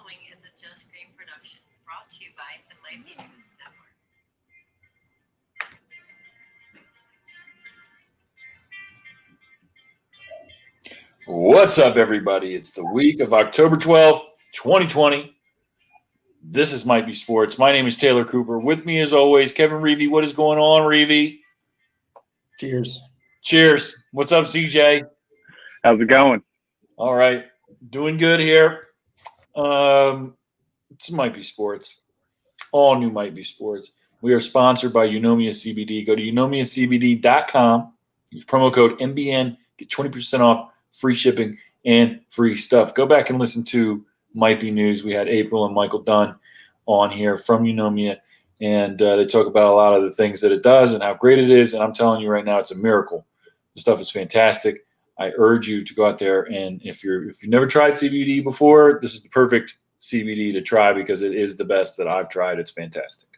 following is a Just Green production brought to you by the Lively News Network. What's up, everybody? It's the week of October 12th, 2020. This is Might Be Sports. My name is Taylor Cooper. With me, as always, Kevin Reevy. What is going on, Reevy? Cheers. Cheers. What's up, CJ? How's it going? All right. Doing good here. It's Might Be Sports. All new Might Be Sports. We are sponsored by Eunomia CBD. Go to eunomiacbd.com. Use promo code MBN. Get 20% off, free shipping, and free stuff. Go back and listen to Might Be News. We had April and Michael Dunn on here from Eunomia, and they talk about a lot of the things that it does and how great it is. And I'm telling you right now, it's a miracle. The stuff is fantastic. I urge you to go out there, and if you've never tried CBD before, this is the perfect CBD to try because it is the best that I've tried. It's fantastic.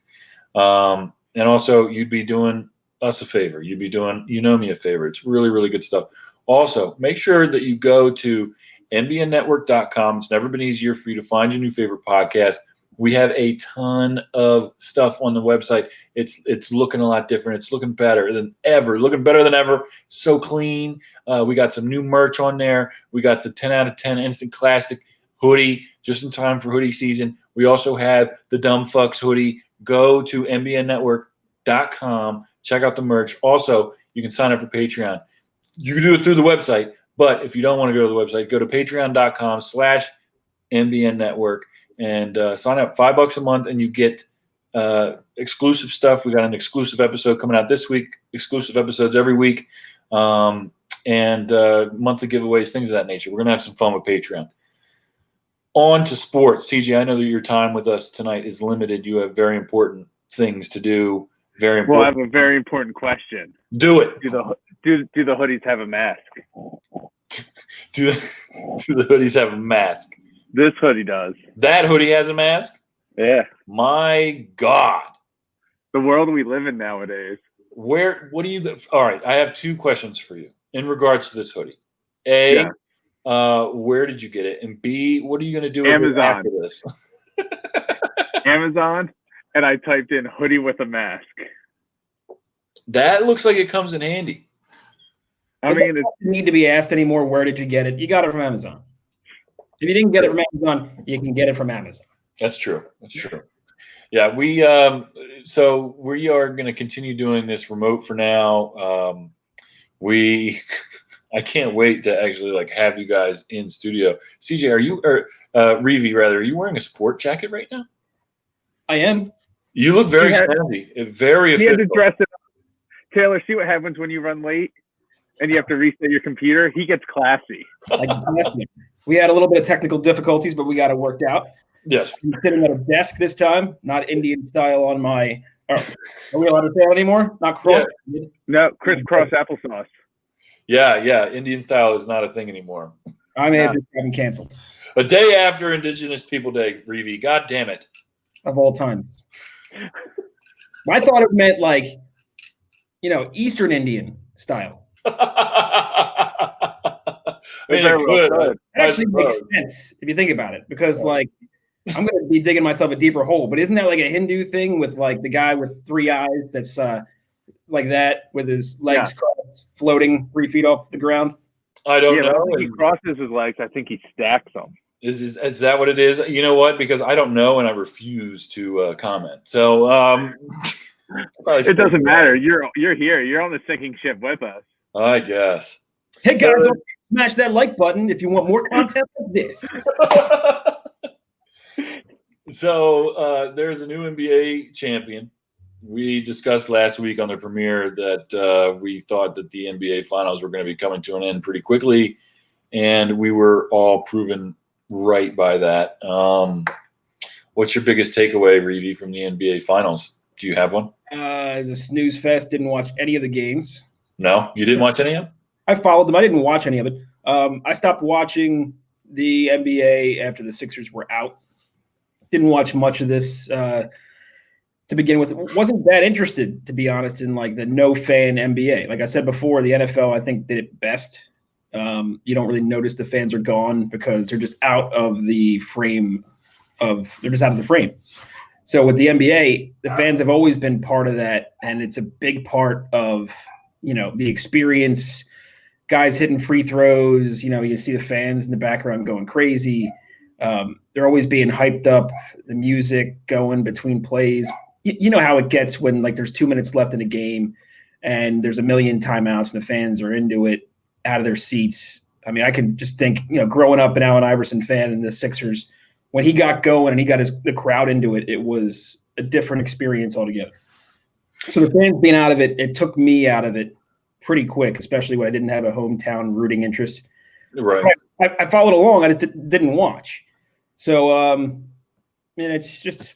And also, you'd be doing us a favor. You'd be doing Eunomia a favor. It's really, really good stuff. Also, make sure that you go to nbnnetwork.com. It's never been easier for you to find your new favorite podcast. We have a ton of stuff on the website. It's looking a lot different. It's looking better than ever. Looking better than ever. So clean. We got some new merch on there. We got the 10 out of 10 Instant Classic hoodie just in time for hoodie season. We also have the Dumb Fucks hoodie. Go to nbnnetwork.com. Check out the merch. Also, you can sign up for Patreon. You can do it through the website, but if you don't want to go to the website, go to patreon.com/nbnnetwork and sign up. $5 a month, and you get exclusive stuff. We got an exclusive episode coming out this week, exclusive episodes every week, and monthly giveaways, things of that nature. We're going to have some fun with Patreon. On to sports. CJ, I know that your time with us tonight is limited. You have very important things to do. Very important. Well, I have a very important question. Do it. Do the hoodies have a mask? Do the hoodies have a mask? This hoodie does. That hoodie has a mask? Yeah. My God. The world we live in nowadays. What do you – all right, I have two questions for you in regards to this hoodie. A, where did you get it? And B, what are you going to do with it after this? Amazon, and I typed in hoodie with a mask. That looks like it comes in handy. I mean, it doesn't need to be asked anymore. Where did you get it? You got it from Amazon. If you didn't get it from Amazon, you can get it from Amazon. That's true. That's true. Yeah, so we are going to continue doing this remote for now. I can't wait to actually have you guys in studio. CJ, Reevy, are you wearing a sport jacket right now? I am. You look very snazzy. Very official. You have to dress it up. Taylor, see what happens when you run late and you have to reset your computer? He gets classy. We had a little bit of technical difficulties, but we got it worked out. Yes. I'm sitting at a desk this time, not Indian style on my – are we allowed to say that anymore? Not cross? Yeah. No, crisscross applesauce. Yeah. Indian style is not a thing anymore. I may have just gotten canceled. A day after Indigenous People Day, Reevy. God damn it. Of all times. I thought it meant Eastern Indian style. It actually makes sense if you think about it, because I'm going to be digging myself a deeper hole. But isn't that like a Hindu thing with the guy with three eyes that's like that with his legs crossed, floating 3 feet off the ground? I don't know. I don't think he crosses his legs. I think he stacks them. Is that what it is? You know what? Because I don't know and I refuse to comment. So it doesn't matter. You're here. You're on the sinking ship with us. I guess. Hey guys, don't smash that like button if you want more content like this. So there's a new NBA champion. We discussed last week on the premiere that we thought that the NBA finals were going to be coming to an end pretty quickly, and we were all proven right by that. What's your biggest takeaway, Reevy, from the NBA finals? Do you have one? As a snooze fest, didn't watch any of the games. No, you didn't watch any of them? I followed them. I didn't watch any of it. I stopped watching the NBA after the Sixers were out. Didn't watch much of this to begin with. Wasn't that interested, to be honest, in the no-fan NBA. Like I said before, the NFL, I think, did it best. You don't really notice the fans are gone because they're just out of the frame they're just out of the frame. So with the NBA, the fans have always been part of that, and it's a big part of, the experience. Guys hitting free throws, you see the fans in the background going crazy. They're always being hyped up, the music going between plays. You know how it gets when there's 2 minutes left in a game and there's a million timeouts and the fans are into it, out of their seats. I mean, I can just think, growing up an Allen Iverson fan and the Sixers, when he got going and he got the crowd into it, it was a different experience altogether. So the fans being out of it, it took me out of it pretty quick, especially when I didn't have a hometown rooting interest. Right. I followed along. I didn't watch. So, it's just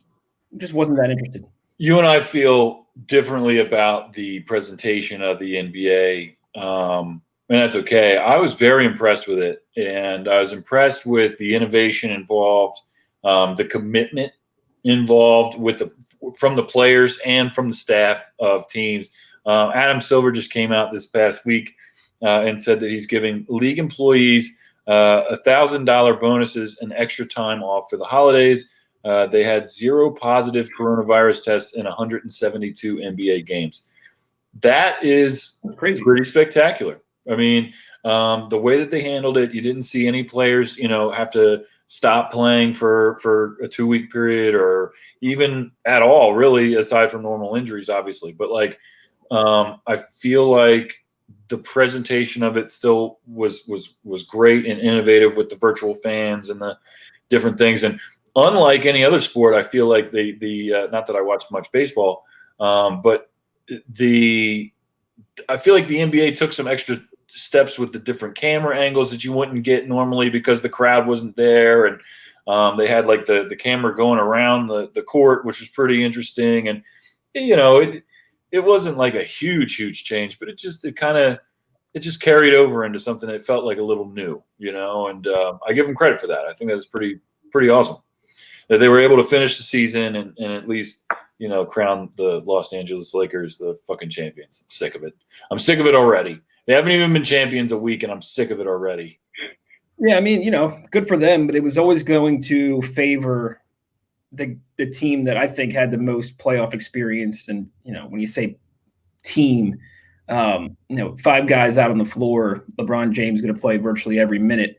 wasn't that interested. You and I feel differently about the presentation of the NBA, and that's okay. I was very impressed with it, and I was impressed with the innovation involved, the commitment involved from the players and from the staff of teams. Adam Silver just came out this past week and said that he's giving league employees $1,000 bonuses and extra time off for the holidays. They had 0 positive coronavirus tests in 172 NBA games. That is crazy, pretty spectacular. I mean, the way that they handled it, you didn't see any players, have to stop playing for a 2-week period or even at all, really, aside from normal injuries, obviously. But I feel like the presentation of it still was great and innovative with the virtual fans and the different things. And unlike any other sport, I feel like not that I watch much baseball, but I feel like the NBA took some extra steps with the different camera angles that you wouldn't get normally because the crowd wasn't there. And they had the camera going around the court, which was pretty interesting. And, it wasn't like a huge change, but it just carried over into something that felt like a little new, and I give them credit for that. I think that was pretty awesome that they were able to finish the season and at least, crown the Los Angeles Lakers the fucking champions. I'm sick of it. I'm sick of it already. They haven't even been champions a week and I'm sick of it already. Yeah. I mean, good for them, but it was always going to favor the team that I think had the most playoff experience. And, when you say team, 5 guys out on the floor, LeBron James going to play virtually every minute.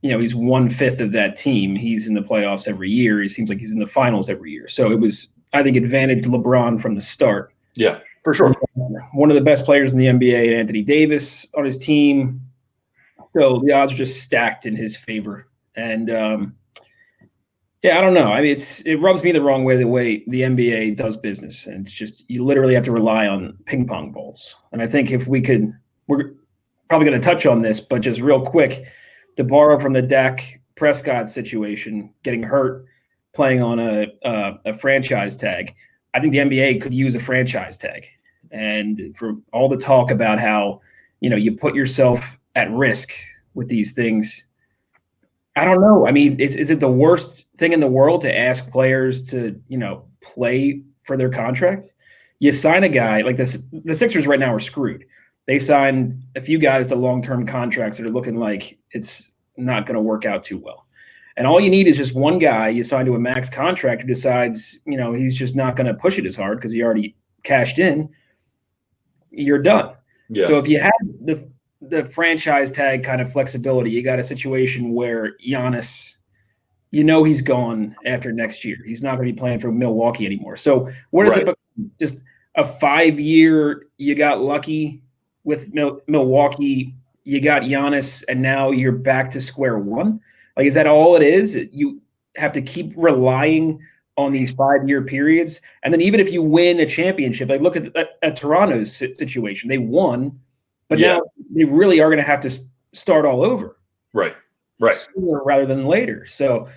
He's 1/5 of that team. He's in the playoffs every year. He seems like he's in the finals every year. So it was, I think, advantage LeBron from the start. Yeah, for sure. One of the best players in the NBA, Anthony Davis, on his team. So the odds are just stacked in his favor. And, I don't know. I mean, it rubs me the wrong way, the way the NBA does business. And it's just, you literally have to rely on ping pong balls. And I think if we're probably going to touch on this, but just real quick, to borrow from the Dak Prescott situation, getting hurt, playing on a franchise tag, I think the NBA could use a franchise tag. And for all the talk about how, you put yourself at risk with these things, I don't know. I mean, is it the worst thing in the world to ask players to, play for their contract? You sign a guy like this. The Sixers right now are screwed. They signed a few guys to long-term contracts that are looking like it's not going to work out too well. And all you need is just one guy you sign to a max contract who decides, he's just not going to push it as hard because he already cashed in. You're done. Yeah. So if you have the franchise tag kind of flexibility, you got a situation where Giannis, he's gone after next year. He's not going to be playing for Milwaukee anymore. So what is it but just a 5-year, you got lucky with Milwaukee, you got Giannis, and now you're back to square one? Like, is that all it is? You have to keep relying on these 5-year periods. And then even if you win a championship, like look at Toronto's situation, they won, but now they really are going to have to start all over. Right. Sooner rather than later. So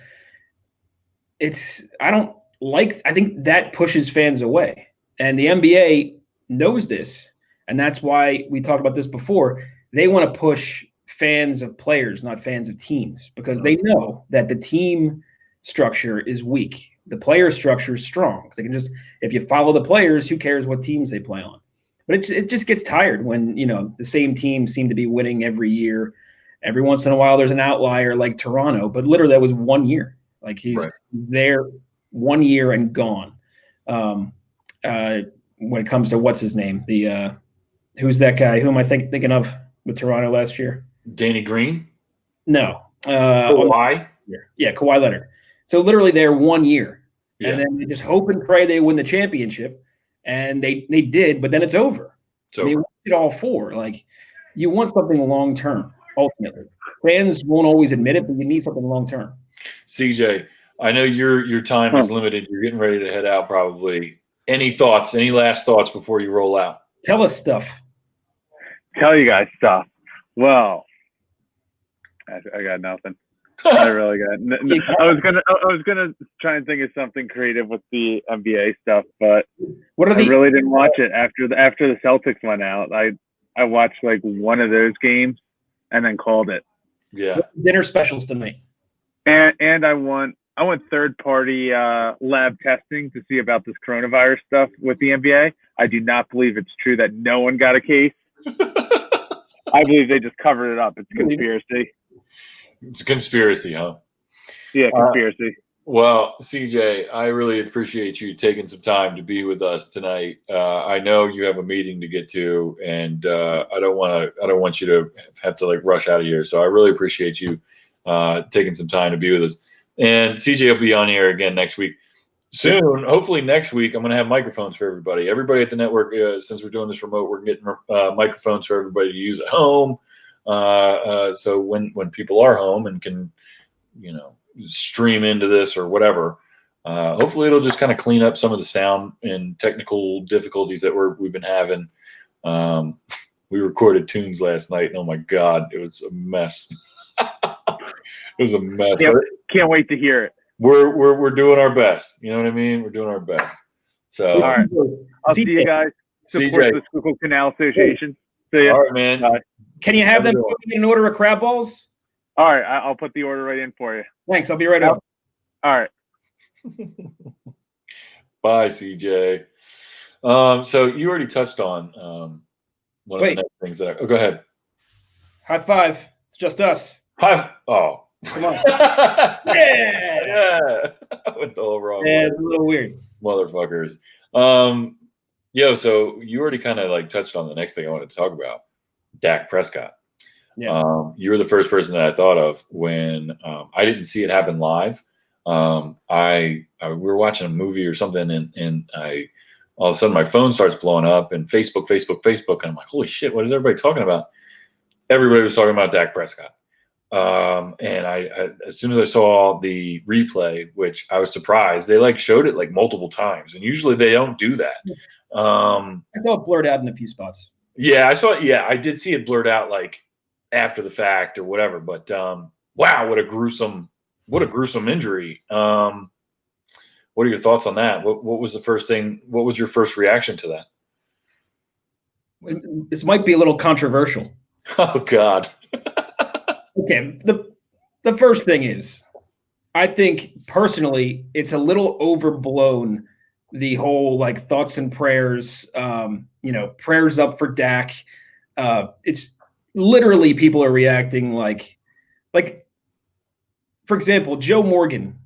I think that pushes fans away. And the NBA knows this. And that's why we talked about this before. They want to push fans of players, not fans of teams, because they know that the team structure is weak. The player structure is strong. They can just, if you follow the players, who cares what teams they play on? But it just gets tired when, the same teams seem to be winning every year. Every once in a while, there's an outlier like Toronto, but literally that was 1 year. Like he's Right. there 1 year and gone. When it comes to what's his name, who's that guy? Who am I thinking of with Toronto last year? Danny Green? No. Kawhi? Yeah, Kawhi Leonard. So literally they're 1 year. Yeah. And then they just hope and pray they win the championship. And they did, but then it's over. It's over. They want it all for. Like, you want something long term, ultimately. Fans won't always admit it, but you need something long term. CJ, I know your time is limited. You're getting ready to head out probably. Any last thoughts before you roll out? Tell us stuff. Tell you guys stuff. Well, I got nothing. I really got. I was gonna try and think of something creative with the NBA stuff, but I really didn't watch it after the Celtics went out. I watched like one of those games and then called it. Yeah. Dinner specials tonight. And I want third party lab testing to see about this coronavirus stuff with the NBA. I do not believe it's true that no one got a case. I believe they just covered it up. It's conspiracy. It's a conspiracy, huh? Yeah, conspiracy. Well, CJ, I really appreciate you taking some time to be with us tonight. I know you have a meeting to get to, and I don't want you to have to like rush out of here. So I really appreciate you taking some time to be with us. And CJ will be on here again next week. Soon, hopefully next week, I'm going to have microphones for everybody. Everybody at the network, since we're doing this remote, we're getting microphones for everybody to use at home. So when people are home and can, stream into this or whatever, hopefully it'll just kind of clean up some of the sound and technical difficulties that we've been having. We recorded tunes last night, and oh my God, it was a mess. It was a mess. Can't wait to hear it. We're doing our best. You know what I mean? We're doing our best. So all right, I'll see you guys. Support the Schuylkill Canal Association. See ya. All right, man. Can you have them put in an order of crab balls? All right, I'll put the order right in for you. Thanks. I'll be right up. All right. Bye, CJ. So you already touched on one of the next things that go ahead. High five. It's just us. Oh. Come on. Yeah. I went the whole wrong way. It's a little weird. Motherfuckers. So you already kind of like touched on the next thing I wanted to talk about. Dak Prescott. Yeah. You were the first person that I thought of when I didn't see it happen live. We were watching a movie or something, and I all of a sudden my phone starts blowing up, and Facebook, and I'm like, holy shit, what is everybody talking about? Everybody was talking about Dak Prescott. And I as soon as I saw the replay, which I was surprised, they like showed it like multiple times, and usually they don't do that. I saw it blurred out in a few spots. Yeah, I saw it. Yeah, I did see it blurred out like after the fact or whatever. But wow, what a gruesome injury. What are your thoughts on that? What was the first thing? What was your first reaction to that? This might be a little controversial. Oh God. Okay, the first thing is, I think personally it's a little overblown, the whole like thoughts and prayers, prayers up for Dak. It's literally people are reacting like, for example, Joe Morgan,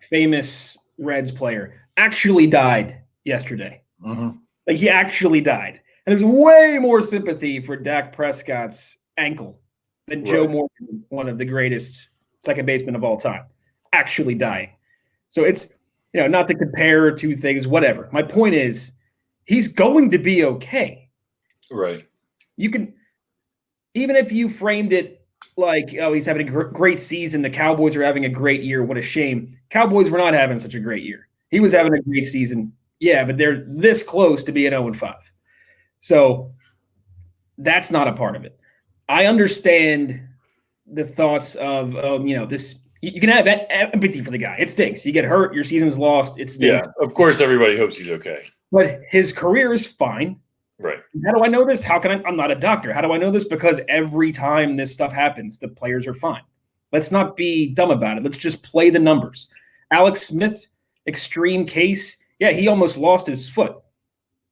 famous Reds player, actually died yesterday. Mm-hmm. Like he actually died. And there's way more sympathy for Dak Prescott's ankle than Joe Morgan, one of the greatest second basemen of all time, actually dying. So it's, not to compare two things, whatever. My point is, he's going to be okay. Right. You can, even if you framed it like, oh, he's having a great season, the Cowboys are having a great year, what a shame. Cowboys were not having such a great year. He was having a great season. Yeah, but they're this close to being 0-5. So that's not a part of it. I understand the thoughts of, this. You can have empathy for the guy. It stinks. You get hurt, your season's lost. It stinks. Yeah, of course, everybody hopes he's okay. But his career is fine. Right. How do I know this? I'm not a doctor. How do I know this? Because every time this stuff happens, the players are fine. Let's not be dumb about it. Let's just play the numbers. Alex Smith, extreme case. Yeah, he almost lost his foot,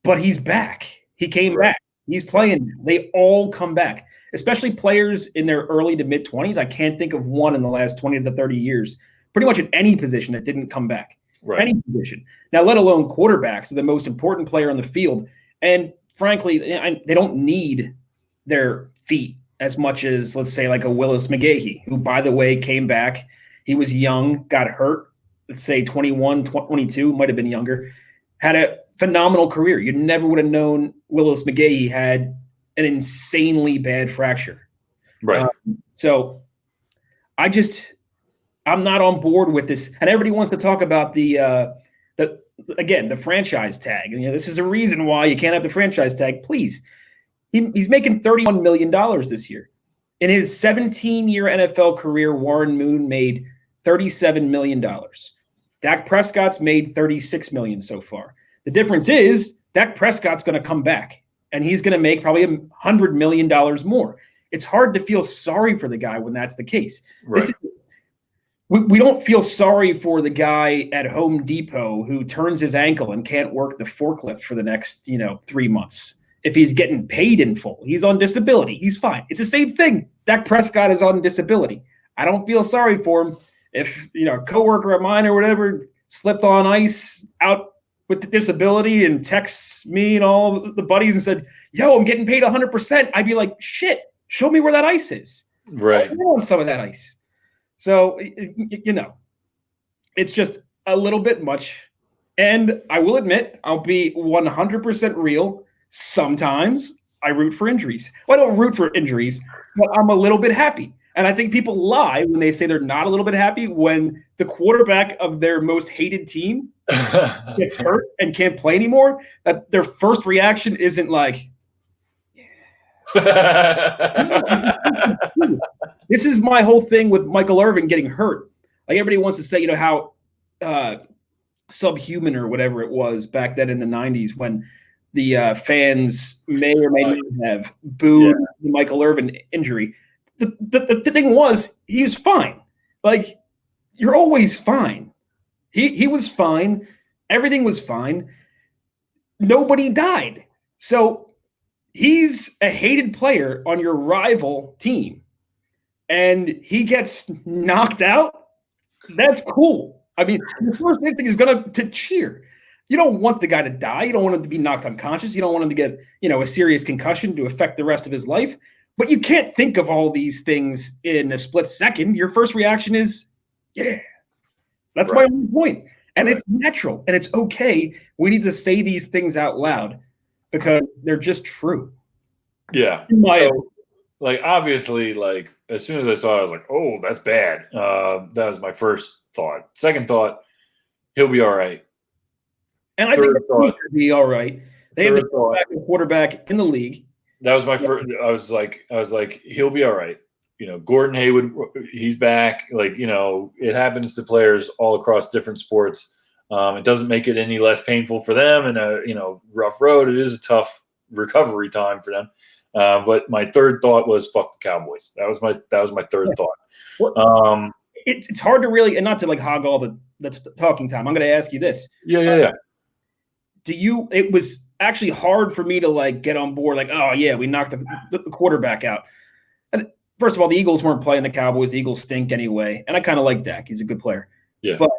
but he's back. He came back. He's playing. They all come back, especially players in their early to mid-20s. I can't think of one in the last 20 to 30 years pretty much at any position that didn't come back. Right. Any position. Now, let alone quarterbacks, are the most important player on the field. And frankly, they don't need their feet as much as, let's say, like a Willis McGahee, who, by the way, came back. He was young, got hurt, let's say 21, 22, might have been younger, had a phenomenal career. You never would have known Willis McGahee had an insanely bad fracture. Right. So I'm not on board with this. And everybody wants to talk about the franchise tag. And, this is a reason why you can't have the franchise tag. Please. He's making $31 million this year. In his 17-year NFL career, Warren Moon made $37 million. Dak Prescott's made $36 million so far. The difference is Dak Prescott's going to come back, and he's going to make probably $100 million more. It's hard to feel sorry for the guy when that's the case. Right. We don't feel sorry for the guy at Home Depot who turns his ankle and can't work the forklift for the next 3 months. If he's getting paid in full, he's on disability, he's fine. It's the same thing. Dak Prescott is on disability. I don't feel sorry for him. If a coworker of mine or whatever slipped on ice out with the disability and texts me and all the buddies and said, "Yo, I'm getting paid 100%," I'd be like, "Shit, show me where that ice is." Right. I want some of that ice. So it's just a little bit much. And I will admit, I'll be 100% real. Sometimes I root for injuries. Well, I don't root for injuries, but I'm a little bit happy. And I think people lie when they say they're not a little bit happy when the quarterback of their most hated team gets hurt and can't play anymore. That their first reaction isn't like, this is my whole thing with Michael Irvin getting hurt. Like everybody wants to say, how subhuman or whatever it was back then in the 90s when the fans may or may not have booed the Michael Irvin injury. The thing was, he was fine. Like, you're always fine. He was fine. Everything was fine. Nobody died. So he's a hated player on your rival team. And he gets knocked out. That's cool. I mean, the first instinct is going to cheer. You don't want the guy to die. You don't want him to be knocked unconscious. You don't want him to get, a serious concussion to affect the rest of his life. But you can't think of all these things in a split second. Your first reaction is, yeah. That's my only point. And it's natural and it's okay. We need to say these things out loud because they're just true. Yeah. Obviously, as soon as I saw it, I was like, oh, that's bad. That was my first thought. Second thought, he'll be all right. And I think he'll be all right. They have the quarterback in the league. That was my first. I was like, he'll be all right. Gordon Hayward, he's back. It happens to players all across different sports. It doesn't make it any less painful for them. And rough road. It is a tough recovery time for them. But my third thought was fuck the Cowboys. That was my third thought. It's hard to really, and not to hog all the talking time. I'm going to ask you this. Yeah. It was actually hard for me to get on board. We knocked the quarterback out. And first of all, the Eagles weren't playing the Cowboys. The Eagles stink anyway. And I kind of like Dak. He's a good player. Yeah. But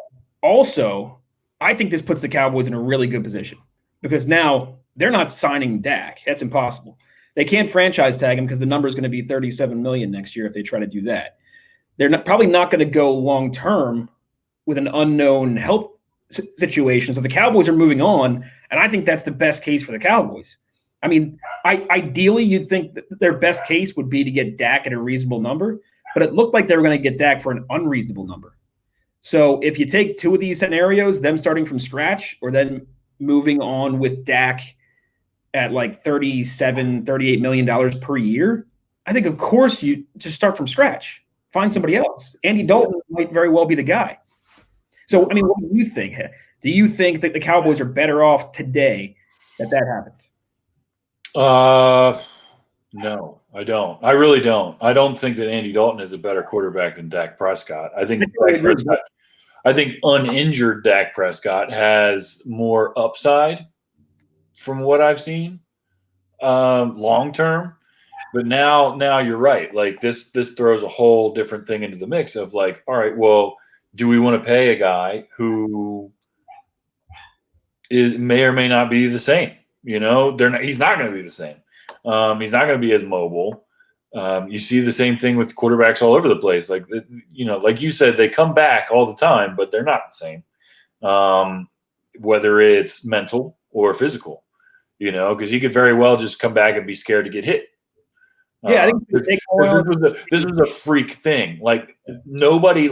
also, I think this puts the Cowboys in a really good position because now they're not signing Dak. That's impossible. They can't franchise tag him because the number is going to be $37 million next year if they try to do that. They're probably not going to go long term with an unknown health situation. So the Cowboys are moving on, and I think that's the best case for the Cowboys. I mean, ideally, you'd think that their best case would be to get Dak at a reasonable number, but it looked like they were going to get Dak for an unreasonable number. So if you take two of these scenarios, them starting from scratch or then moving on with Dak at $37-38 million per year, I think, of course, you just start from scratch. Find somebody else. Andy Dalton might very well be the guy. So, I mean, what do you think? Do you think that the Cowboys are better off today that happened? No, I don't. I really don't. I don't think that Andy Dalton is a better quarterback than Dak Prescott. I think uninjured Dak Prescott has more upside from what I've seen long term. But now you're right. This throws a whole different thing into the mix of all right, well, do we want to pay a guy who may or may not be the same? He's not going to be the same. He's not going to be as mobile. You see the same thing with quarterbacks all over the place. Like you said, they come back all the time, but they're not the same. Whether it's mental or physical, because he could very well just come back and be scared to get hit. Yeah, I think this was a freak thing. Like nobody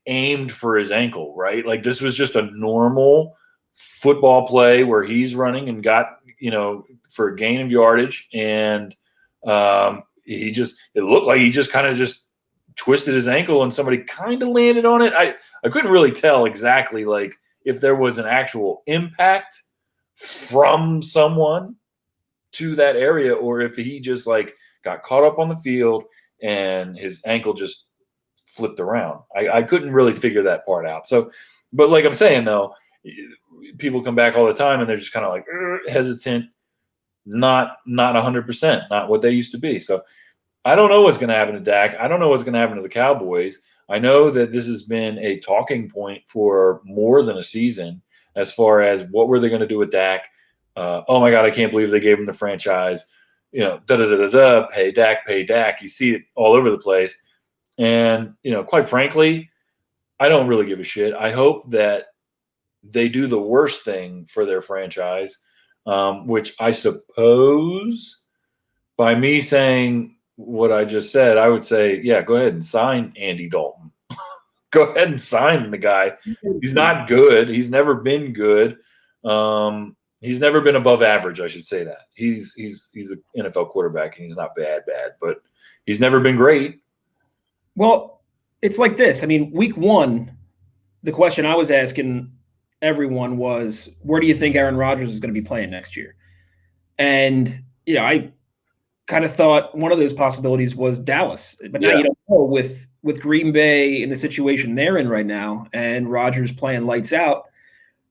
aimed for his ankle, right? Like this was just a normal football play where he's running and got for a gain of yardage, and it looked like he just kind of just twisted his ankle and somebody kind of landed on it. I couldn't really tell exactly if there was an actual impact from someone to that area or if he just got caught up on the field and his ankle just flipped around. I couldn't really figure that part out. So, but like I'm saying though, people come back all the time and they're just kind of hesitant, not 100%, not what they used to be. So I don't know what's going to happen to Dak. I don't know what's going to happen to the Cowboys. I know that this has been a talking point for more than a season as far as what were they going to do with Dak. Oh my God, I can't believe they gave him the franchise. Pay Dak. You see it all over the place. And, quite frankly, I don't really give a shit. I hope that they do the worst thing for their franchise, which I suppose by me saying what I just said, I would say, yeah, go ahead and sign Andy Dalton. Go ahead and sign the guy. He's not good. He's never been good. He's never been above average, I should say that. He's an NFL quarterback, and he's not bad, but he's never been great. Well, it's like this. I mean, week one, the question I was asking everyone was, where do you think Aaron Rodgers is going to be playing next year? And, I kind of thought one of those possibilities was Dallas. But now you don't know with Green Bay in the situation they're in right now and Rodgers playing lights out,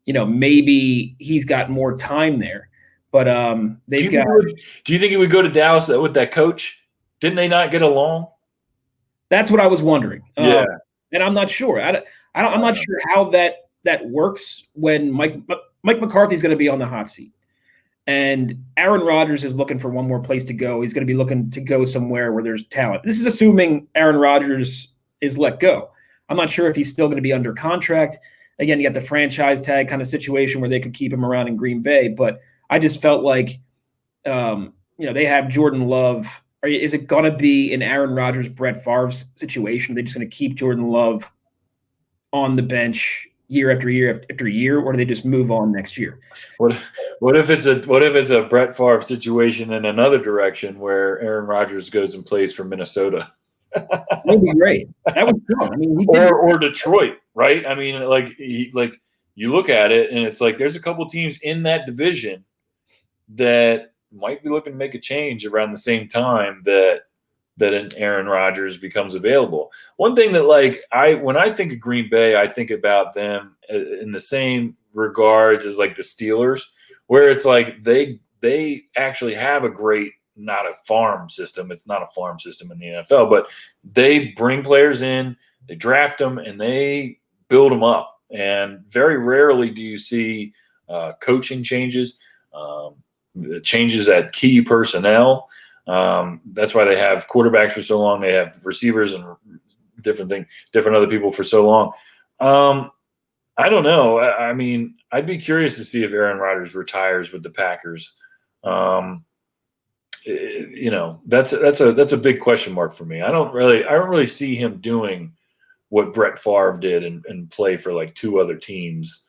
maybe he's got more time there. But do you think he would go to Dallas with that coach? Didn't they not get along? That's what I was wondering. Yeah. And I'm not sure. I'm not sure how that works when Mike McCarthy's going to be on the hot seat. And Aaron Rodgers is looking for one more place to go. He's going to be looking to go somewhere where there's talent. This is assuming Aaron Rodgers is let go. I'm not sure if he's still going to be under contract. Again, you got the franchise tag kind of situation where they could keep him around in Green Bay. But I just felt like, they have Jordan Love. Is it going to be an Aaron Rodgers, Brett Favre situation? Are they just going to keep Jordan Love on the bench year after year after year, or do they just move on next year? What if it's a Brett Favre situation in another direction where Aaron Rodgers goes and plays for Minnesota? That would be great. That would be fun. I mean, or Detroit, right? I mean, you look at it and it's there's a couple teams in that division that might be looking to make a change around the same time that an Aaron Rodgers becomes available. One thing that when I think of Green Bay, I think about them in the same regards as the Steelers, where it's they actually have a great, not a farm system. It's not a farm system in the NFL, but they bring players in, they draft them, and they build them up. And very rarely do you see coaching changes, changes at key personnel. That's why they have quarterbacks for so long. They have receivers and different other people for so long. I don't know. I mean, I'd be curious to see if Aaron Rodgers retires with the Packers. That's a big question mark for me. I don't really see him doing what Brett Favre did and play for two other teams,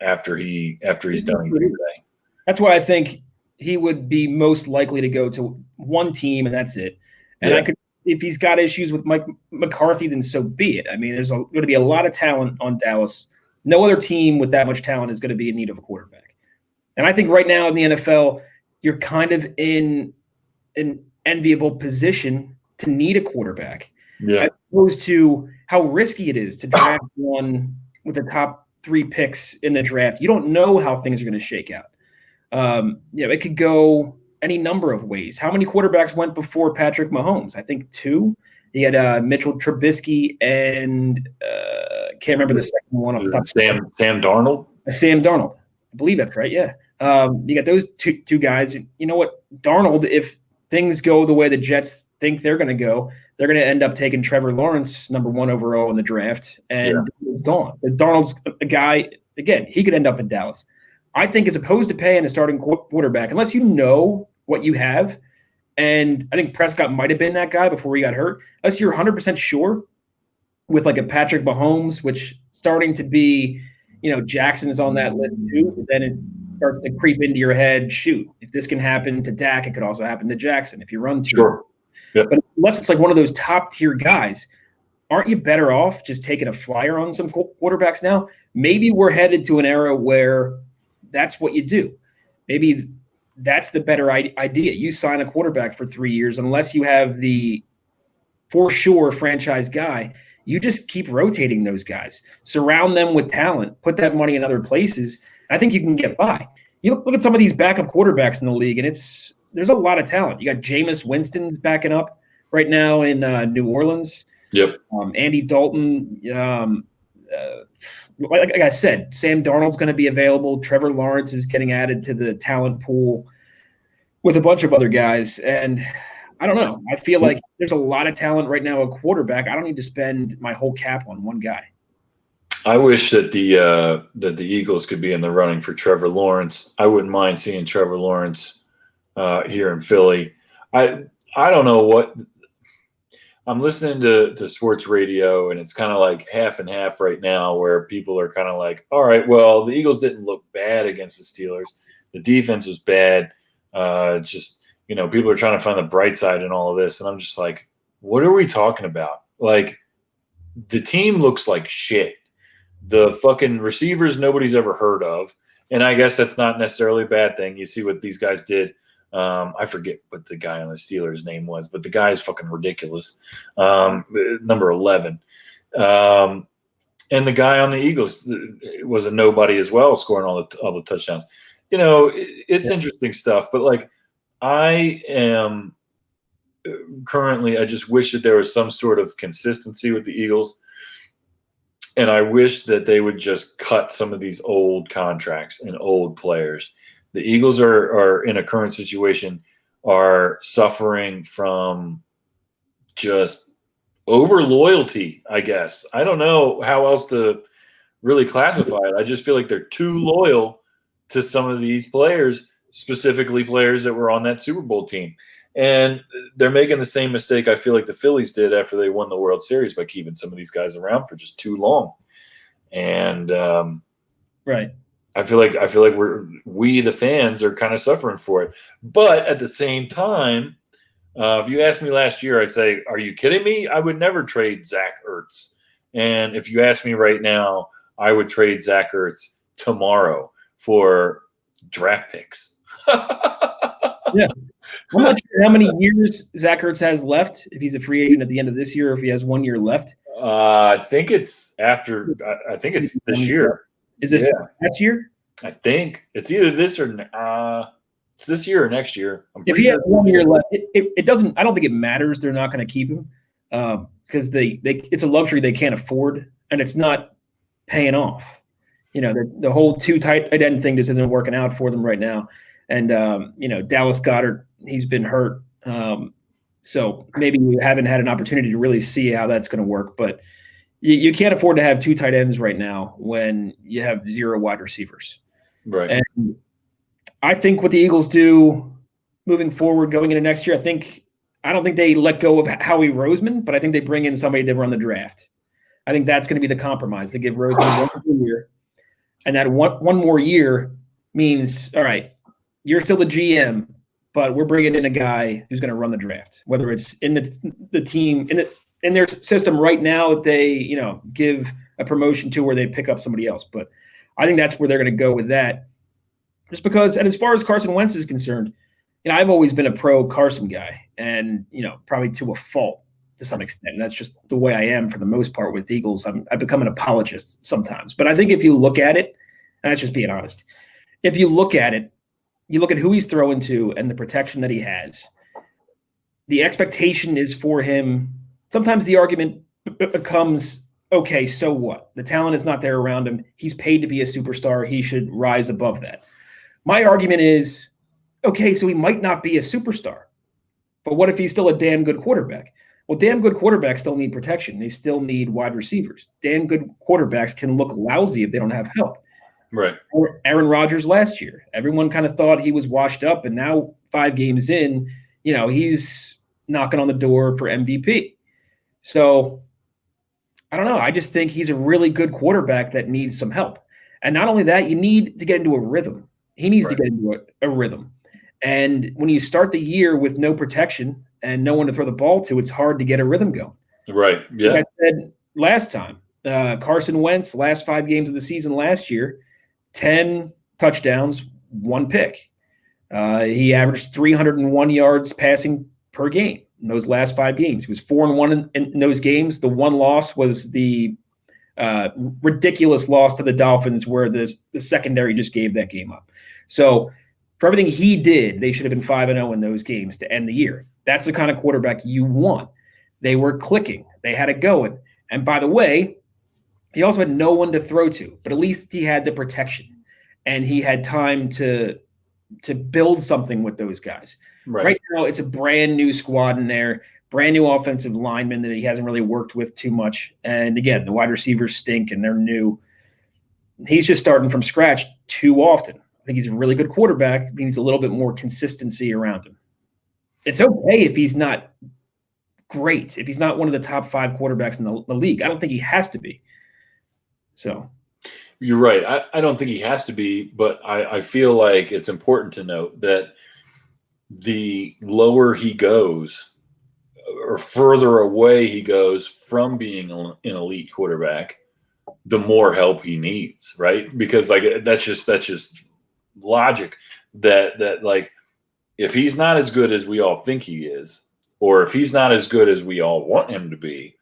after he's done in Green Bay. That's why I think he would be most likely to go to one team and that's it. And if he's got issues with Mike McCarthy, then so be it. I mean, there's going to be a lot of talent on Dallas. No other team with that much talent is going to be in need of a quarterback. And I think right now in the NFL, you're kind of in an enviable position to need a quarterback, as opposed to how risky it is to draft one with the top 3 picks in the draft. You don't know how things are going to shake out. It could go any number of ways. How many quarterbacks went before Patrick Mahomes? I think 2. He had Mitchell Trubisky and can't remember the second one off the top. Sam Darnold? Sam Darnold. I believe that's right, yeah. You got those two guys. You know what? Darnold, if things go the way the Jets think they're going to go, they're going to end up taking Trevor Lawrence, number 1 overall in the draft, and he's gone. But Darnold's a guy, again, he could end up in Dallas. I think as opposed to paying a starting quarterback, unless you know what you have, and I think Prescott might have been that guy before he got hurt, unless you're 100% sure with like a Patrick Mahomes, which starting to be, Jackson is on that list too, but then it starts to creep into your head, shoot, if this can happen to Dak, it could also happen to Jackson if you run too. Sure. Yep. But unless it's like one of those top tier guys, aren't you better off just taking a flyer on some quarterbacks now? Maybe we're headed to an era where that's what you do. Maybe that's the better idea. You sign a quarterback for 3 years, unless you have the for sure franchise guy. You just keep rotating those guys, surround them with talent, put that money in other places. I think you can get by. You look at some of these backup quarterbacks in the league, and there's a lot of talent. You got Jameis Winston's backing up right now in New Orleans. Yep. Andy Dalton. Like I said, Sam Darnold's going to be available. Trevor Lawrence is getting added to the talent pool with a bunch of other guys. And I don't know. I feel like there's a lot of talent right now at quarterback. I don't need to spend my whole cap on one guy. I wish that the Eagles could be in the running for Trevor Lawrence. I wouldn't mind seeing Trevor Lawrence here in Philly. I don't know what I'm listening to sports radio, and it's kind of like half and half right now, where people are kind of like, all right, well, the Eagles didn't look bad against the Steelers. The defense was bad. People are trying to find the bright side in all of this. And I'm just like, what are we talking about? Like, the team looks like shit. The fucking receivers nobody's ever heard of. And I guess that's not necessarily a bad thing. You see what these guys did. I forget what the guy on the Steelers' name was, but the guy is fucking ridiculous. Number 11. And the guy on the Eagles was a nobody as well, scoring all the touchdowns. It's interesting stuff. But, like, I am currently – I just wish that there was some sort of consistency with the Eagles. And I wish that they would just cut some of these old contracts and old players. The Eagles are in a current situation, are suffering from just over loyalty, I guess. I don't know how else to really classify it. I just feel like they're too loyal to some of these players, specifically players that were on that Super Bowl team. And they're making the same mistake I feel like the Phillies did after they won the World Series by keeping some of these guys around for just too long. And right. I feel like we the fans are kind of suffering for it. But at the same time, if you asked me last year, I'd say, are you kidding me? I would never trade Zach Ertz. And if you ask me right now, I would trade Zach Ertz tomorrow for draft picks. Yeah. I'm not sure how many years Zach Ertz has left, if he's a free agent at the end of this year, or if he has 1 year left. I think it's this year. Is this next year? I think it's either this or it's this year or next year. If he has 1 year left, it doesn't. I don't think it matters. They're not going to keep him because it's a luxury they can't afford, and it's not paying off. The whole two tight end thing just isn't working out for them right now. And Dallas Goedert, he's been hurt, so maybe you haven't had an opportunity to really see how that's going to work. But you can't afford to have two tight ends right now when you have 0 wide receivers. Right. And I think what the Eagles do moving forward, going into next year, I don't think they let go of Howie Roseman, but I think they bring in somebody to run the draft. I think that's going to be the compromise. They give Roseman 1 more year, and that one more year means, all right, you're still the GM, but we're bringing in a guy who's going to run the draft, whether it's in the team in their system right now that they, give a promotion to, where they pick up somebody else. But I think that's where they're going to go with that. Just because, and as far as Carson Wentz is concerned, I've always been a pro Carson guy, and, probably to a fault to some extent. And that's just the way I am for the most part with Eagles. I've become an apologist sometimes. But I think if you look at it, and that's just being honest, if you look at it, you look at who he's throwing to and the protection that he has, the expectation is for him. Sometimes the argument becomes, okay, so what? The talent is not there around him. He's paid to be a superstar. He should rise above that. My argument is, okay, so he might not be a superstar, but what if he's still a damn good quarterback? Well, damn good quarterbacks still need protection. They still need wide receivers. Damn good quarterbacks can look lousy if they don't have help. Right. Or Aaron Rodgers last year. Everyone kind of thought he was washed up, and now 5 games in, he's knocking on the door for MVP. So I don't know. I just think he's a really good quarterback that needs some help. And not only that, you need to get into a rhythm. He needs to get into a rhythm. And when you start the year with no protection and no one to throw the ball to, it's hard to get a rhythm going. Right. Yeah. Like I said last time, Carson Wentz, last 5 games of the season last year, 10 touchdowns, 1 pick. He averaged 301 yards passing per game in those last 5 games. He was 4-1 in those games. The one loss was the ridiculous loss to the Dolphins where the secondary just gave that game up. So for everything he did, they should have been 5-0 in those games to end the year. That's the kind of quarterback you want. They were clicking. They had it going. And by the way, he also had no one to throw to, but at least he had the protection and he had time to build something with those guys. Right now, it's a brand new squad in there, brand new offensive linemen that he hasn't really worked with too much. And again, the wide receivers stink and they're new. He's just starting from scratch too often. I think he's a really good quarterback. He needs a little bit more consistency around him. It's okay if he's not great, if he's not one of the top 5 quarterbacks in the league. I don't think he has to be. So you're right. I don't think he has to be, but I feel like it's important to note that the lower he goes or further away he goes from being an elite quarterback, the more help he needs, right? Because that's just logic that like if he's not as good as we all think he is, or if he's not as good as we all want him to be,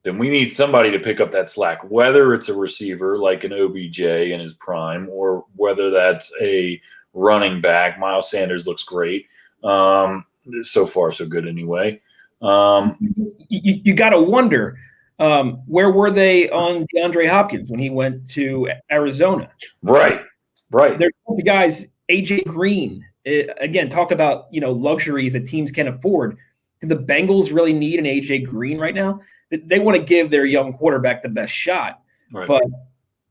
then we need somebody to pick up that slack, whether it's a receiver like an OBJ in his prime, or whether that's a running back. Miles Sanders looks great. So far, so good anyway. You got to wonder, where were they on DeAndre Hopkins when he went to Arizona? Right. There's the guys, AJ Green. Again, talk about luxuries that teams can afford. Do the Bengals really need an AJ Green right now? They want to give their young quarterback the best shot. Right. But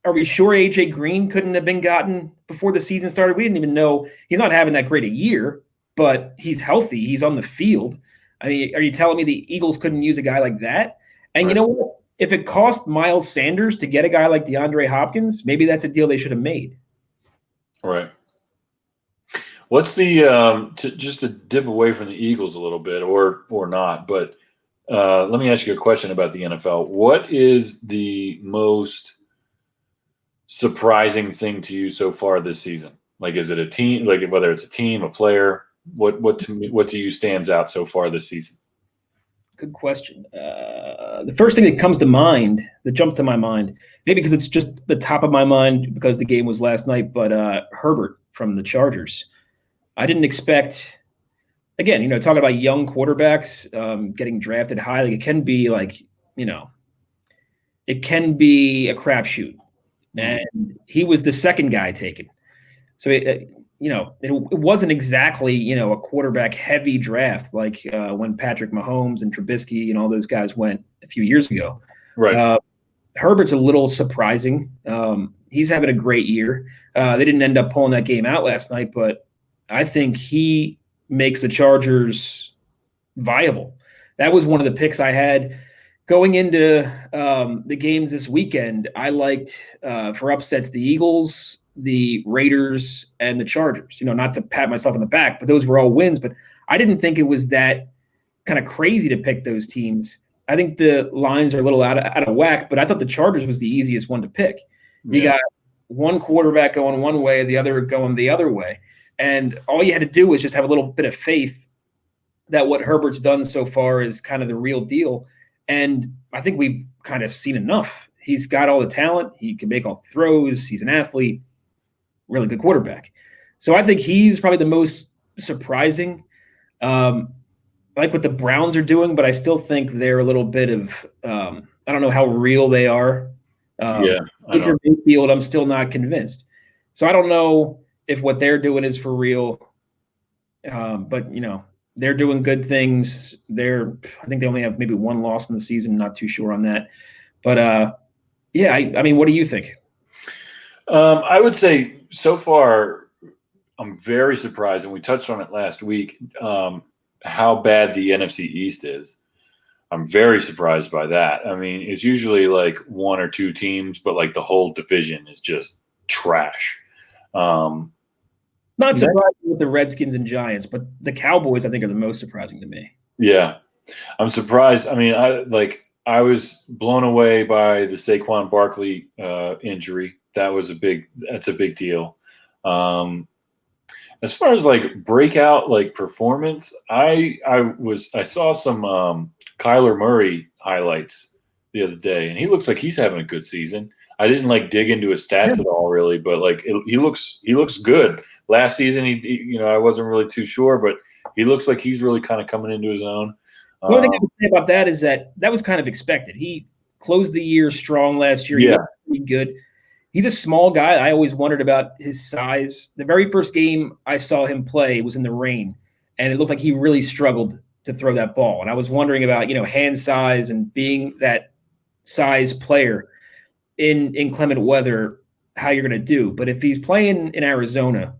are we sure AJ Green couldn't have been gotten before the season started? We didn't even know. He's not having that great a year, but he's healthy. He's on the field. I mean, are you telling me the Eagles couldn't use a guy like that? And You know what? If it cost Miles Sanders to get a guy like DeAndre Hopkins, maybe that's a deal they should have made. Right. What's the just to dip away from the Eagles a little bit, or not? But let me ask you a question about the NFL. What is the most surprising thing to you so far this season? Like, is it a team? Like, whether it's a team, a player? What to you stands out so far this season? Good question. The first thing that comes to mind, that jumps to my mind, maybe because it's just the top of my mind because the game was last night, but Herbert from the Chargers. I didn't expect, again, talking about young quarterbacks getting drafted high, like it can be it can be a crapshoot. And he was the second guy taken. So, it wasn't exactly, a quarterback heavy draft like when Patrick Mahomes and Trubisky and all those guys went a few years ago. Right. Herbert's a little surprising. He's having a great year. They didn't end up pulling that game out last night, but I think he makes the Chargers viable. That was one of the picks I had going into the games this weekend. I liked for upsets the Eagles, the Raiders, and the Chargers. Not to pat myself on the back, but those were all wins. But I didn't think it was that kind of crazy to pick those teams. I think the lines are a little out of whack, but I thought the Chargers was the easiest one to pick. You got one quarterback going one way, the other going the other way. And all you had to do was just have a little bit of faith that what Herbert's done so far is kind of the real deal. And I think we've kind of seen enough. He's got all the talent. He can make all the throws. He's an athlete, really good quarterback. So I think he's probably the most surprising. I like what the Browns are doing, but I still think they're a little bit of I don't know how real they are. Baker Mayfield, I'm still not convinced. So I don't know if what they're doing is for real. But they're doing good things. I think they only have maybe one loss in the season. Not too sure on that. But yeah, I mean, what do you think? I would say so far, I'm very surprised, and we touched on it last week, how bad the NFC East is. I'm very surprised by that. I mean, it's usually like one or two teams, but like the whole division is just trash. Not surprising with the Redskins and Giants, but the Cowboys, I think, are the most surprising to me. Yeah, I'm surprised. I mean, I was blown away by the Saquon Barkley injury. That's a big deal. As far as like breakout like performance, I saw some Kyler Murray highlights the other day, and he looks like he's having a good season. I didn't like dig into his stats at all, really, but like he looks good. Last season, I wasn't really too sure, but he looks like he's really kind of coming into his own. The only thing I would say about that is that was kind of expected. He closed the year strong last year. He looked pretty good. He's a small guy. I always wondered about his size. The very first game I saw him play was in the rain, and it looked like he really struggled to throw that ball. And I was wondering about, hand size and being that size player in inclement weather, how you're going to do. But if he's playing in Arizona,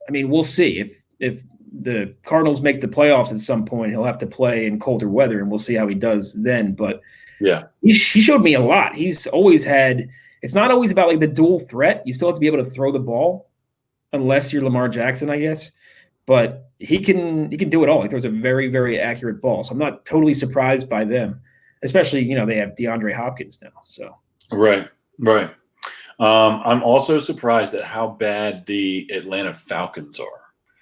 I mean, we'll see. If the Cardinals make the playoffs at some point, he'll have to play in colder weather, and we'll see how he does then. But yeah, he showed me a lot. He's always had – it's not always about like the dual threat. You still have to be able to throw the ball unless you're Lamar Jackson, I guess. But he can do it all. He throws a very, very accurate ball. So I'm not totally surprised by them, especially, they have DeAndre Hopkins now. So Right. I'm also surprised at how bad the Atlanta Falcons are.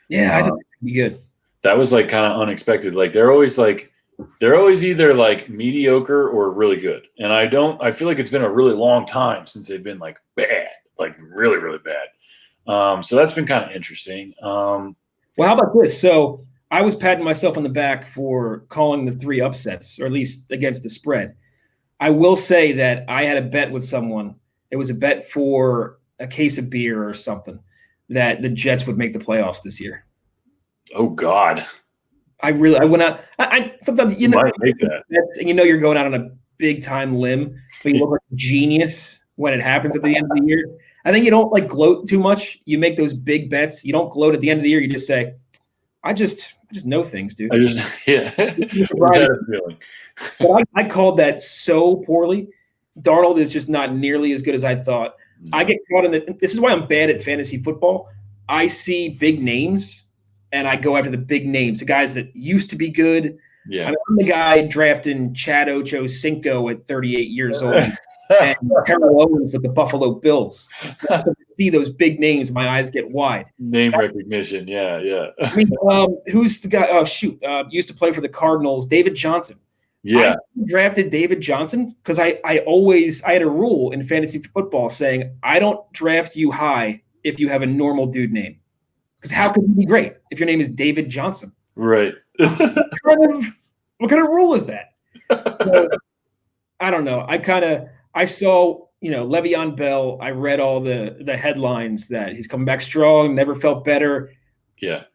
Yeah, I think that'd be good. That was like kind of unexpected. Like they're always either like mediocre or really good. And I feel like it's been a really long time since they've been like bad, like really, really bad. So that's been kind of interesting. Well, how about this? So I was patting myself on the back for calling the 3 upsets, or at least against the spread. I will say that I had a bet with someone. It was a bet for a case of beer or something that the Jets would make the playoffs this year. Oh God. I went out. I sometimes might make that. And you're going out on a big time limb, but you look like a genius when it happens at the end of the year. I think you don't like gloat too much. You make those big bets. You don't gloat at the end of the year. You just say, I just know things, dude. But I called that so poorly. Darnold is just not nearly as good as I thought. I get caught in this is why I'm bad at fantasy football. I see big names and I go after the big names, the guys that used to be good. Yeah. I'm the guy drafting Chad Ochocinco at 38 years old and Terrell Owens with the Buffalo Bills. I see those big names, my eyes get wide. Name recognition, yeah. I mean, who's the guy? Oh, shoot. Used to play for the Cardinals, David Johnson. Yeah. I drafted David Johnson because I had a rule in fantasy football saying I don't draft you high if you have a normal dude name. Because how could you be great if your name is David Johnson? Right. What kind of rule is that? So, I don't know. I saw, Le'Veon Bell. I read all the headlines that he's coming back strong, never felt better. Yeah.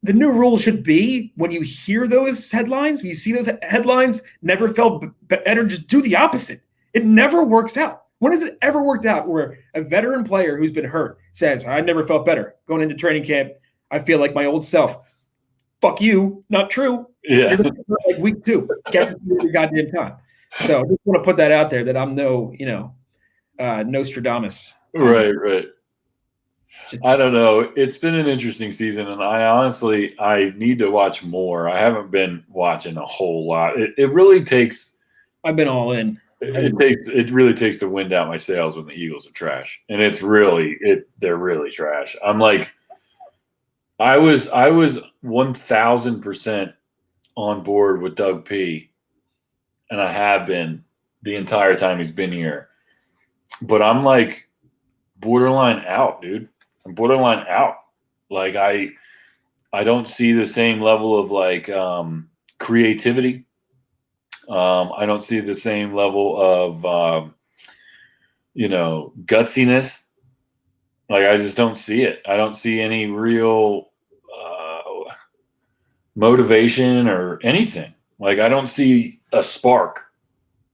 The new rule should be when you hear those headlines, when you see those headlines, never felt better, just do the opposite. It never works out. When has it ever worked out where a veteran player who's been hurt says, I never felt better going into training camp? I feel like my old self. Fuck you. Not true. Yeah. You're like week 2. Get your goddamn time. So I just want to put that out there that I'm no, Nostradamus. Right. I don't know. It's been an interesting season, and I need to watch more. I haven't been watching a whole lot. It really takes. I've been all in. It really takes the wind out my sails when the Eagles are trash, and they're really trash. I'm like, I was 1,000% on board with Doug P, and I have been the entire time he's been here, but I'm like borderline out, dude. I'm borderline out. Like I don't see the same level of like creativity. I don't see the same level of gutsiness. Like, I just don't see it. I don't see any real motivation or anything. Like, I don't see a spark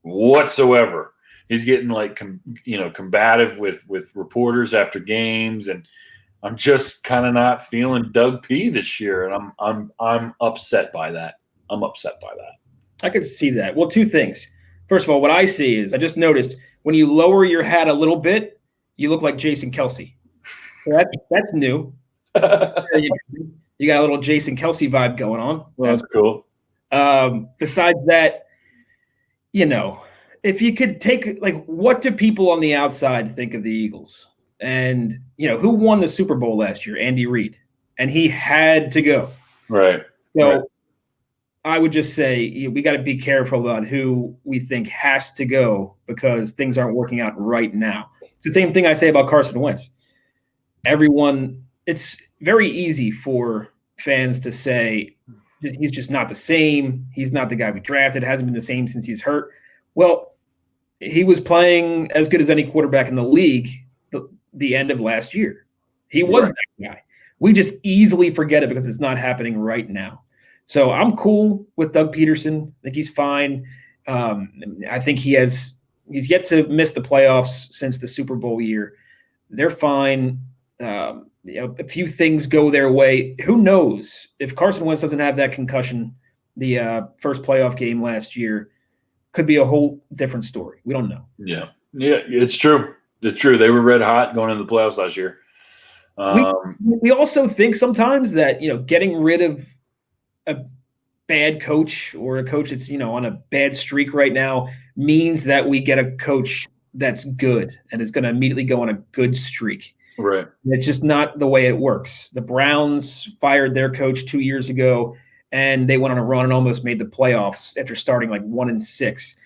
whatsoever. He's getting like combative with reporters after games, and I'm just kind of not feeling Doug P this year, and I'm upset by that. I'm upset by that. I could see that. Well, two things. First of all, what I see is I just noticed when you lower your hat a little bit, you look like Jason Kelsey. That's new. You got a little Jason Kelsey vibe going on. Well, that's cool. Besides that, if you could take, like, what do people on the outside think of the Eagles? And, who won the Super Bowl last year? Andy Reid. And he had to go. Right. So right. I would just say we got to be careful about who we think has to go because things aren't working out right now. It's the same thing I say about Carson Wentz. It's very easy for fans to say he's just not the same. He's not the guy we drafted. Hasn't been the same since he's hurt. Well, he was playing as good as any quarterback in the league the end of last year. He was that guy. We just easily forget it because it's not happening right now. So I'm cool with Doug Peterson. I think he's fine. I think he's yet to miss the playoffs since the Super Bowl year. They're fine. A few things go their way. Who knows if Carson Wentz doesn't have that concussion, the first playoff game last year could be a whole different story. We don't know. Yeah, it's true. It's true. They were red hot going into the playoffs last year. We also think sometimes that getting rid of a bad coach or a coach that's on a bad streak right now means that we get a coach that's good and is going to immediately go on a good streak. Right. It's just not the way it works. The Browns fired their coach 2 years ago, and they went on a run and almost made the playoffs after starting like 1-6.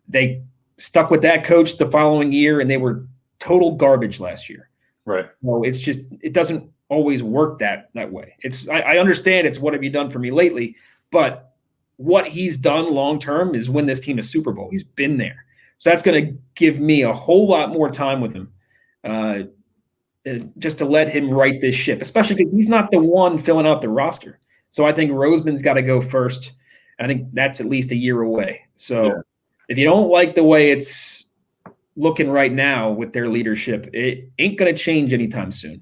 They stuck with that coach the following year, and they were total garbage last year. Right. So it's just it doesn't always work that way. I understand it's what have you done for me lately, but what he's done long term is win this team a Super Bowl. He's been there, so that's going to give me a whole lot more time with him. Just to let him right this ship, especially because he's not the one filling out the roster. So I think Roseman's got to go first. I think that's at least a year away. So if you don't like the way it's looking right now with their leadership, it ain't going to change anytime soon.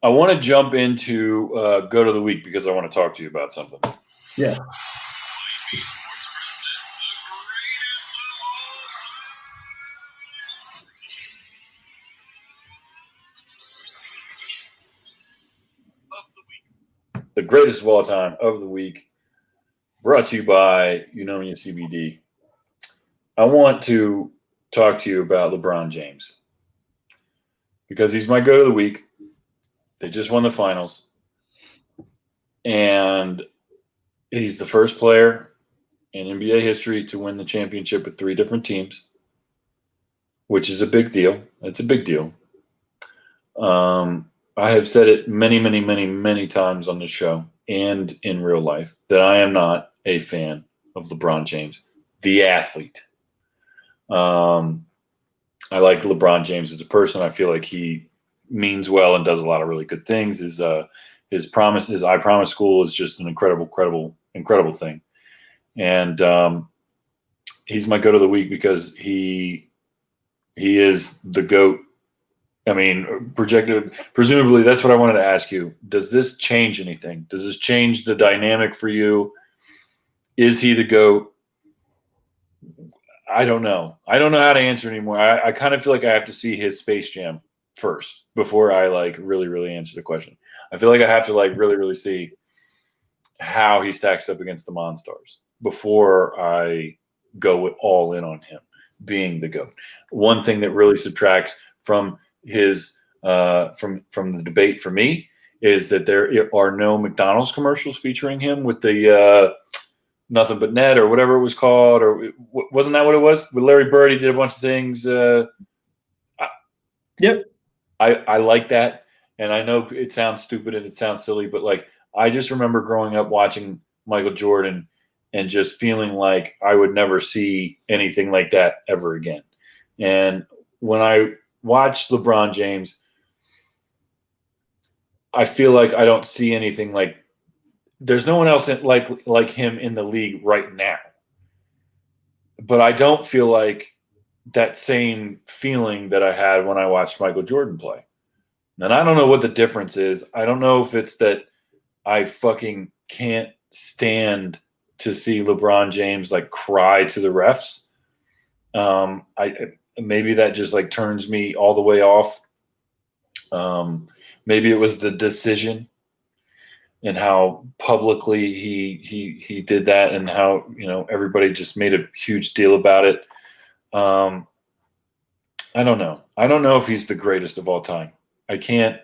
I want to jump into Go to the Week because I want to talk to you about something. Yeah. The greatest of all time of the week, brought to you by Untitled CBD. I want to talk to you about LeBron James because he's my go to the week. They just won the finals, and he's the first player in NBA history to win the championship with 3 different teams, which is a big deal. It's a big deal. I have said it many, many, many, many times on the show and in real life that I am not a fan of LeBron James, the athlete. I like LeBron James as a person. I feel like he means well and does a lot of really good things. His I Promise School is just an incredible thing. And he's my go to the week because he is the GOAT. I mean, presumably that's what I wanted to ask you. Does this change anything? Does this change the dynamic for you? Is he the GOAT? I don't know. I don't know how to answer anymore. I kind of feel like I have to see his Space Jam first before I really answer the question. I feel like I have to really see how he stacks up against the Monstars before I go all in on him being the GOAT. One thing that really subtracts from his from the debate for me is that there are no McDonald's commercials featuring him with the Nothing But Net or whatever it was called, or wasn't that what it was? With Larry Bird, he did a bunch of things. Yep. I like that, and I know it sounds stupid and it sounds silly, but I just remember growing up watching Michael Jordan and just feeling like I would never see anything like that ever again. And when I watch LeBron James, I feel like I don't see anything like there's no one else like him in the league right now. But I don't feel like that same feeling that I had when I watched Michael Jordan play. And I don't know what the difference is. I don't know if it's that I fucking can't stand to see LeBron James like cry to the refs. Maybe that just like turns me all the way off. Maybe it was the decision and how publicly he did that, and how, you know, everybody just made a huge deal about it. I don't know. I don't know if he's the greatest of all time. I can't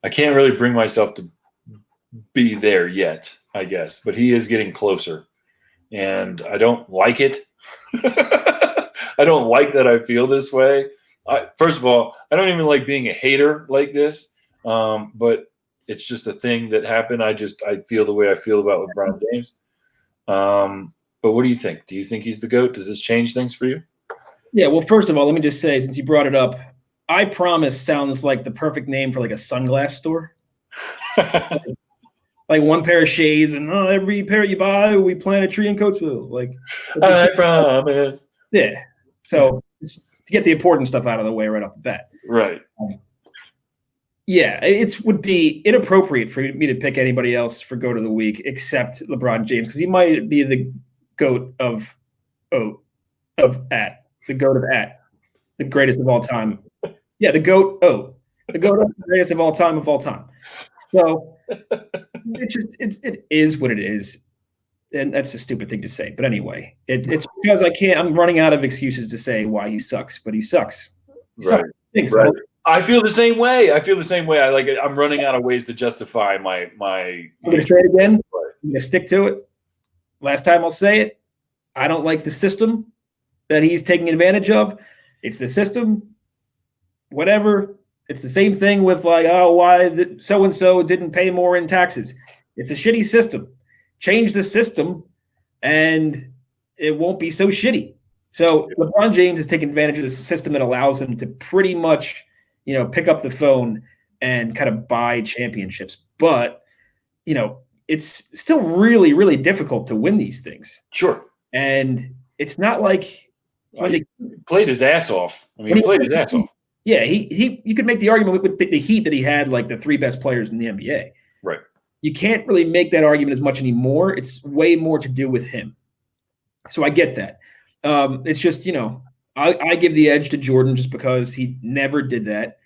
really bring myself to be there yet, I guess, but he is getting closer, and I don't like it. I don't like that I feel this way. First of all, I don't even like being a hater like this, but it's just a thing that happened. I feel the way I feel about LeBron James. But what do you think? Do you think he's the GOAT? Does this change things for you? Yeah, well, first of all, let me just say, since you brought it up, I Promise sounds like the perfect name for like a sunglass store. Like one pair of shades, and every pair you buy, we plant a tree in Coatesville. Like, I promise. Yeah. So to get the important stuff out of the way right off the bat. Right. Yeah, it would be inappropriate for me to pick anybody else for GOAT of the week except LeBron James, because he might be the GOAT the GOAT of the greatest of all time. Yeah, the GOAT the GOAT of the greatest of all time. So it is what it is, and that's a stupid thing to say. But anyway, it's because I'm running out of excuses to say why he sucks, but he sucks. Right. Right. I feel the same way. I'm running out of ways to justify my. I'm gonna say it again. I'm gonna stick to it. Last time I'll say it. I don't like the system that he's taking advantage of. It's the system. Whatever. It's the same thing with like, why so and so didn't pay more in taxes. It's a shitty system. Change the system, and it won't be so shitty. So LeBron James is taking advantage of the system that allows him to pretty much, pick up the phone and kind of buy championships. But, it's still really, really difficult to win these things. Sure. And it's not like he played his ass off. He played his ass off. Yeah, you could make the argument with the Heat that he had like the three best players in the NBA. Right. You can't really make that argument as much anymore. It's way more to do with him. So I get that. It's just, I give the edge to Jordan just because he never did that,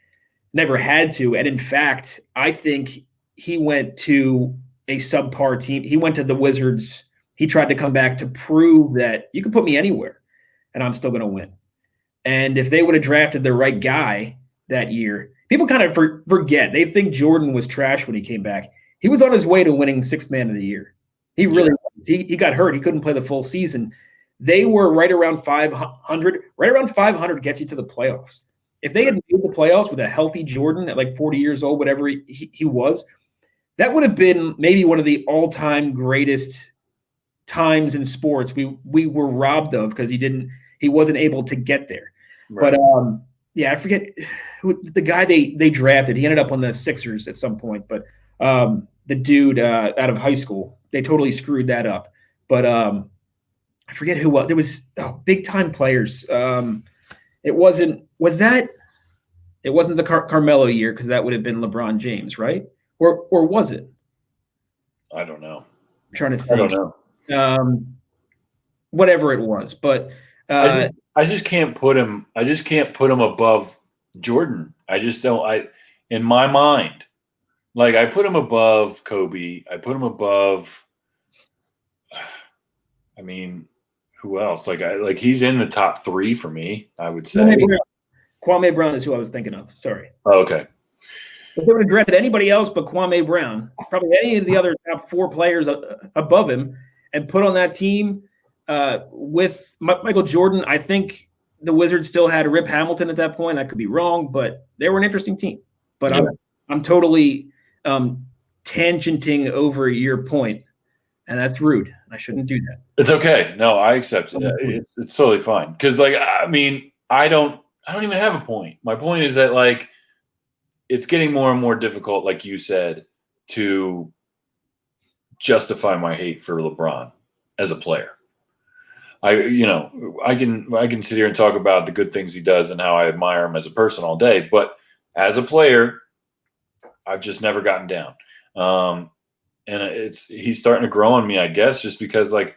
never had to. And in fact, I think he went to a subpar team. He went to the Wizards. He tried to come back to prove that you can put me anywhere and I'm still going to win. And if they would have drafted the right guy that year, people kind of forget. They think Jordan was trash when he came back. He was on his way to winning Sixth Man of the Year. He really was. He got hurt. He couldn't play the full season. They were right around 500. Right around 500 gets you to the playoffs. If they had made the playoffs with a healthy Jordan at like 40 years old, whatever he was, that would have been maybe one of the all-time greatest times in sports we were robbed of because he wasn't able to get there. Right. But I forget who the guy they drafted. He ended up on the Sixers at some point, but the dude out of high school, they totally screwed that up. But I forget who there was big time players. It wasn't the Carmelo year, because that would have been LeBron James, right? Or was it? I don't know. I'm trying to think. I don't know. Whatever it was, but I just can't put him. I just can't put him above Jordan. I just don't. In my mind, like I put him above Kobe. I put him above. I mean, who else? Like he's in the top three for me, I would say. Kwame Brown is who I was thinking of. Sorry. Oh, okay. If they would have drafted anybody else but Kwame Brown, probably any of the other top four players above him, and put on that team with Michael Jordan, I think the Wizards still had Rip Hamilton at that point. I could be wrong, but they were an interesting team. But I'm totally tangenting over your point. and that's rude. I shouldn't do that. It's okay. No, I accept it. It's totally fine. Because, like, I mean, I don't even have a point. My point is that, like, it's getting more and more difficult, like you said, to justify my hate for LeBron as a player. I can sit here and talk about the good things he does and how I admire him as a person all day, but as a player, I've just never gotten down. And he's starting to grow on me, I guess, just because, like,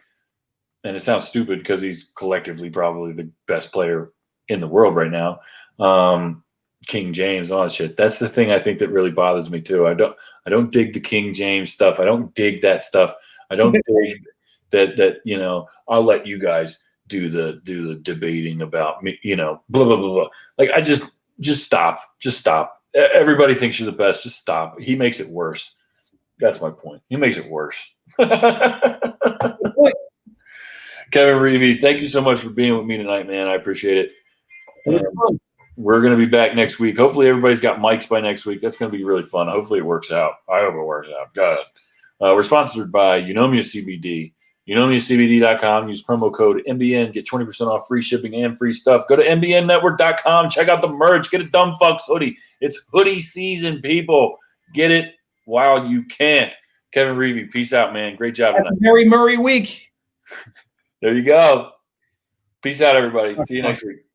and it sounds stupid because he's collectively probably the best player in the world right now. King James, all that shit. That's the thing I think that really bothers me too. I don't dig the King James stuff. I don't dig that stuff. I don't dig that I'll let you guys do the debating about me, blah blah blah blah. Like, I just stop. Just stop. Everybody thinks you're the best. Just stop. He makes it worse. That's my point. He makes it worse. Kevin Reevy, thank you so much for being with me tonight, man. I appreciate it. We're going to be back next week. Hopefully everybody's got mics by next week. That's going to be really fun. Hopefully it works out. I hope it works out. God. We're sponsored by Eunomia CBD. EunomiaCBD.com. Use promo code MBN. Get 20% off free shipping and free stuff. Go to MBNnetwork.com. Check out the merch. Get a Dumb Fucks hoodie. It's hoodie season, people. Get it while you can. Kevin Reevy, peace out, man. Great job tonight. Mary Murray week. There you go. Peace out, everybody. See you next week.